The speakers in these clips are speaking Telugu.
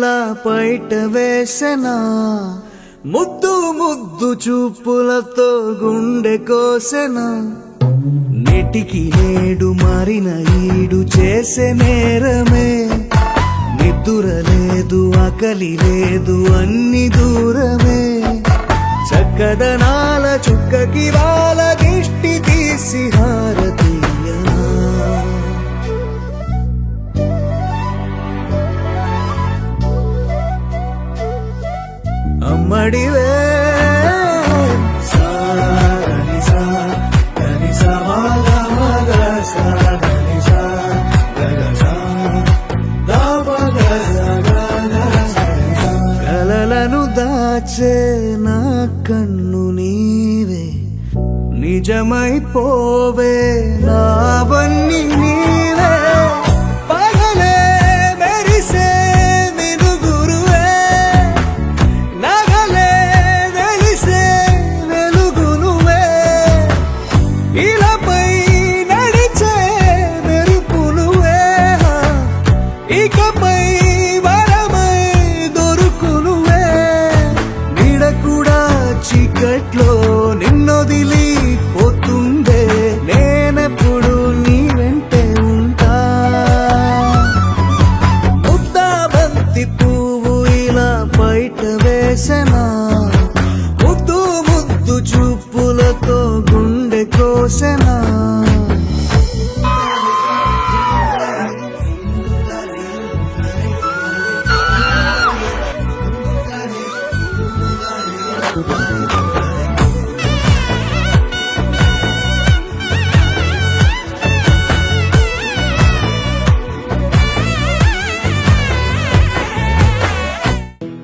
ఇలా బయట వేసెనా ముద్దు ముద్దు చూపులతో గుండె కోసెనా నెటికి నేడు మారిన ఈడు చేసే నేరమే నిద్ర లేదు ఆకలి లేదు అన్ని దూరమే చక్కదనాల చుక్కకి వాళ్ళ దిష్టి తీసి హారతీయనా అమ్మడివే కలలను దాచే నా కన్ను నీవే నిజమైపోవే నావన్నీ నీవే పగలే మెరిసే వెలుగురువే నగలే వెలిసే వెలుగునువే ఇలాపై నడిచే మెరుపునువే ఇకపై వరమై దొరుకునువే నీడ కూడా చీకట్లో నిన్నొదిలి పోతుందే నేనెప్పుడు నీ వెంటే ఉంటా ముద్దాబంతి పువ్వు ఇలా బయట వేసెనా ముద్దు ముద్దు చూపులతో గుండె కోసెనా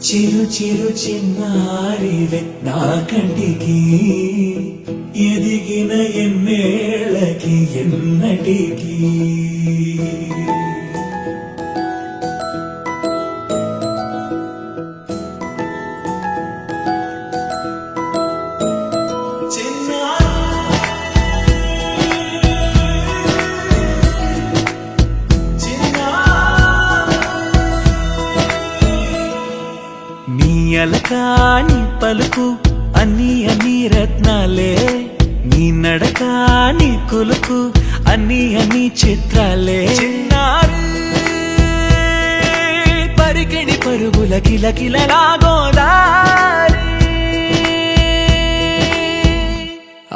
చిరు చిరు చిన్నారివే నా కంటికి ఎదిగిన ఎన్నేళ్ళకి ఎన్నటికి నీ అలకాని పలుకు అన్ని అన్ని రత్నాలే నీ నడక నీ కులుకు అన్ని అన్ని చిత్రాలే చిన్నారు పరికిణి పరుగుల కిలకిలలా గోదారి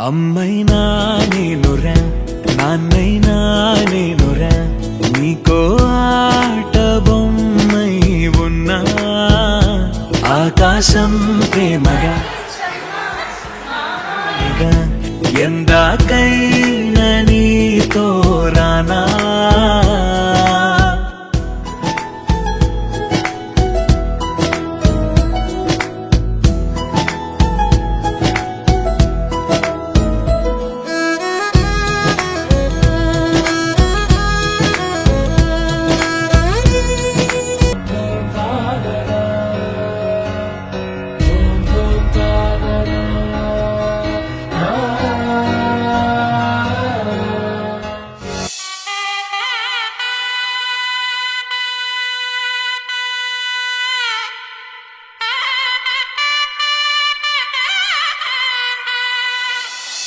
అమ్మైనా నేనురా నాన్నైనా నేనురా నీకో ఆట బొమ్మై ఉన్నా ఆకాశం ప్రేమగా ఎందాకైనా నీతో రానా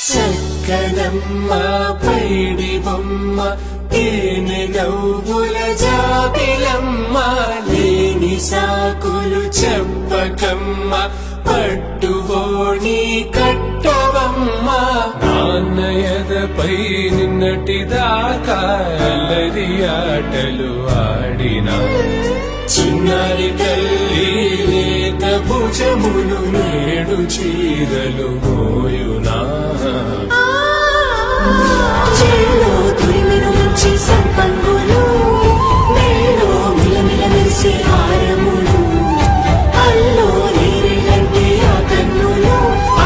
చక్కనమ్మ పైడి బొమ్మ తేనె నవ్వుల జాబిలమ్మ లేని సాకులు చెప్పకమ్మ పట్టువోణి కట్టవమ్మ నాన్నయదపై నిన్నటిదాకా అల్లరి ఆటలు ఆడినా చిన్నారి తల్లి లేత భుజములు నేడు చీరలు మోయునా చేలో తురిమిన మంచి సంపంగులు మేలో మిలమిల మెరిసే హారములు అల్లో నీరెళ్ళంటే ఆ కన్నులు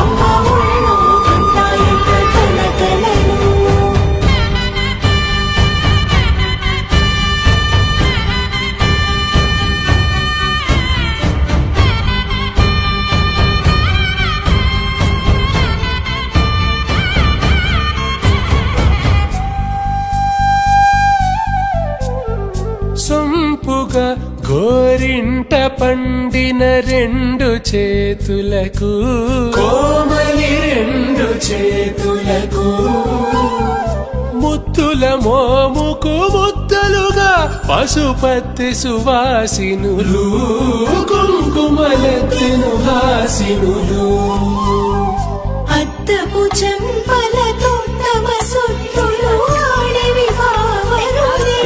అమ్మ ఒళ్ళో కంటాయంట కలకలను గోరింట పండిన రెండు చేతులకు కోమలి రెండు చేతులకు ముత్తుల మోముకు ముద్దలుగా పశుపతి సువాసినులు కుంకుమలెత్తిను హాసినులు అద్దపు చెంపలతో తమ సొత్తులు ఆడేవి భావరులే.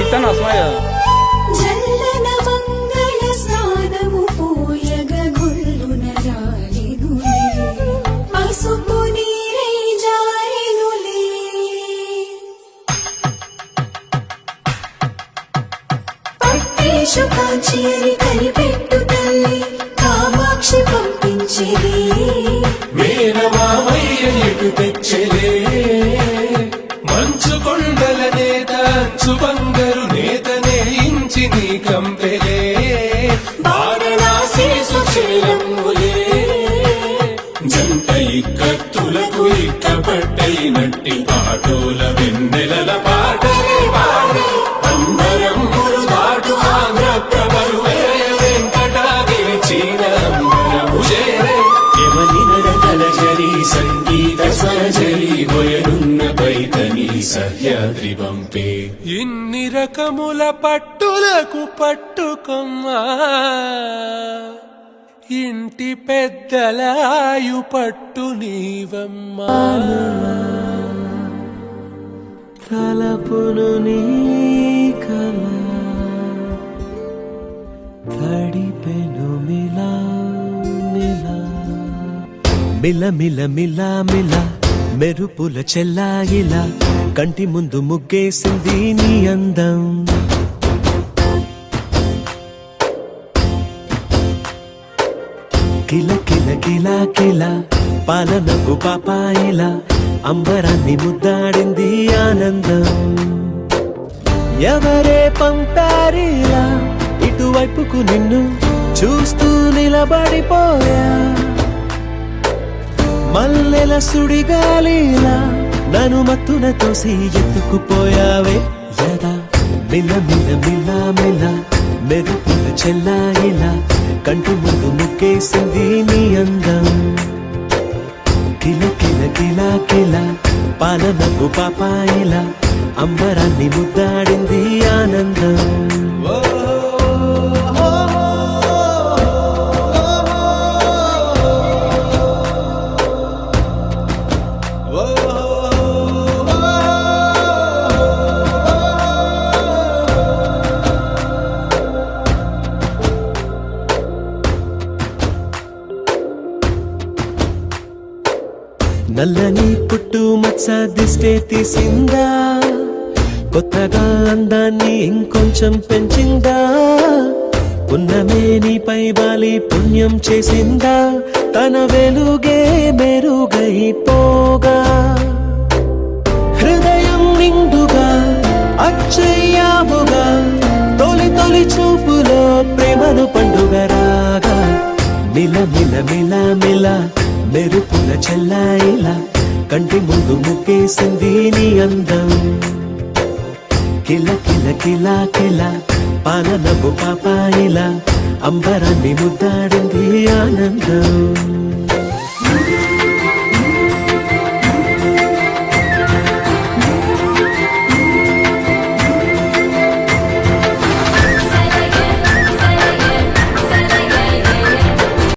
జల్లన మంగళ స్నానము పోయగ గుళ్ళున రాలినులే. పసుపు నీరై జారినులే. పట్టేషు కాంచి అని కనిపెట్టు తల్లి కామాక్షి పంపించేది. మేనమామయ్య ఎటు తెచ్చలే మంచు కొండల నేత అంచు బంగారు నేత నేయించి నీ కంపెలే వారణాసి సుచేలమ్ములే జంట ఇక్కత్తులకు ఇక్కపట్టైనట్టి పాటోల వెన్నెలల పాటలే పాడే అంబరములు దాటు ఆంధ్ర ప్రభలు వెంకటాగిరి చీన అంబరము చేరే యమని నడకల జరి సంగీత స్వరజరి హొయనున్న పైతని సహ్యాద్రి పంపే ఇన్ని రకముల పట్టులకు పట్టుకొమ్మా ఇంటి పెద్దలాయు పట్టు నీవమ్మా తలపును నీ కల తడిపెను మిలా మిలా మిల మిల మిల మిల మెరుపుల చెల్లాయిలా కంటి ముందు ముగ్గేసింది నీ అందం కిల కిల కిల కిల పాలనకు పాపాయిలా అంబరాన్ని ముద్దాడింది ఆనందం ఎవరే పంపారిలా ఇటువైపుకు నిన్ను చూస్తూ నిలబడిపోయా మల్లెల సుడిగాలిలా నన్ను మత్తున తోసి ఎత్తుకుపోయావే యదా మిల మిల మిల మిల మెరుపుల చెల్లాయిలా కంటి ముందు ముగ్గేసింది నీ అందం కిల కిల కిల కిల పాలనకు పాపాయిలా అంబరాన్ని ముద్దాడింది ఆనందం నల్లని పుట్టు మచ్చ దిష్టే తీసిందా కొత్తగా అందాన్ని ఇంకొంచెం పెంచిందా పున్నమే నీపై వాలి పుణ్యం చేసిందా తన వెలుగే మెరుగైపోగా హృదయం నిండుగా అచ్చయ్యావుగా తొలి తొలి చూపులో ప్రేమను పండుగ రాగా మిల మిల మిల మిల మెరుపుల చెల్లాయిలా కంటి ముందు ముగ్గేసింది నీ అందం కిల కిల కిల కిల పాలనపు పాపాయిలా అంబరాన్ని ముద్దాడింది ఆనందం